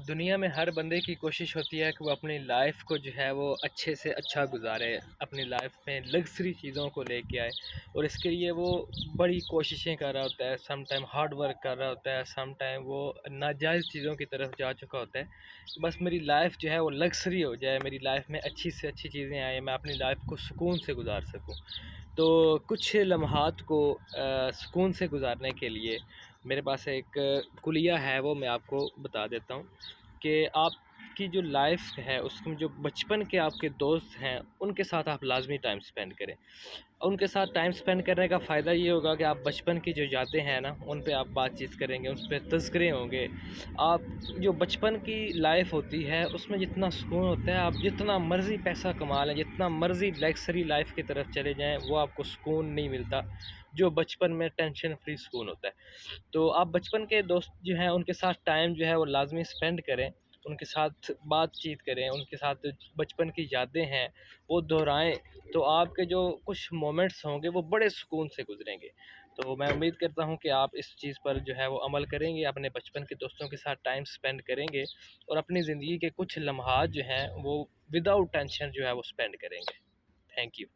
دنیا میں ہر بندے کی کوشش ہوتی ہے کہ وہ اپنی لائف کو جو ہے وہ اچھے سے اچھا گزارے، اپنی لائف میں لگژری چیزوں کو لے کے آئے، اور اس کے لیے وہ بڑی کوششیں کر رہا ہوتا ہے، سم ٹائم ہارڈ ورک کر رہا ہوتا ہے، سم ٹائم وہ ناجائز چیزوں کی طرف جا چکا ہوتا ہے۔ بس میری لائف جو ہے وہ لگژری ہو جائے، میری لائف میں اچھی سے اچھی چیزیں آئیں، میں اپنی لائف کو سکون سے گزار سکوں۔ تو کچھ لمحات کو سکون سے گزارنے کے لیے میرے پاس ایک کلیہ ہے، وہ میں آپ کو بتا دیتا ہوں کہ آپ کی جو لائف ہے اس میں جو بچپن کے آپ کے دوست ہیں ان کے ساتھ آپ لازمی ٹائم سپینڈ کریں۔ ان کے ساتھ ٹائم سپینڈ کرنے کا فائدہ یہ ہوگا کہ آپ بچپن کی جو یادیں ہیں نا ان پہ آپ بات چیت کریں گے، اس پہ تذکرے ہوں گے۔ آپ جو بچپن کی لائف ہوتی ہے اس میں جتنا سکون ہوتا ہے، آپ جتنا مرضی پیسہ کما لیں، جتنا مرضی لیکسری لائف کی طرف چلے جائیں، وہ آپ کو سکون نہیں ملتا جو بچپن میں ٹینشن فری سکون ہوتا ہے۔ تو آپ بچپن کے دوست جو ہیں ان کے ساتھ ٹائم جو ہے وہ لازمی سپینڈ کریں، ان کے ساتھ بات چیت کریں، ان کے ساتھ بچپن کی یادیں ہیں وہ دہرائیں، تو آپ کے جو کچھ مومنٹس ہوں گے وہ بڑے سکون سے گزریں گے۔ تو میں امید کرتا ہوں کہ آپ اس چیز پر جو ہے وہ عمل کریں گے، اپنے بچپن کے دوستوں کے ساتھ ٹائم سپینڈ کریں گے، اور اپنی زندگی کے کچھ لمحات جو ہیں وہ وداؤٹ ٹینشن جو ہے وہ سپینڈ کریں گے۔ Thank you.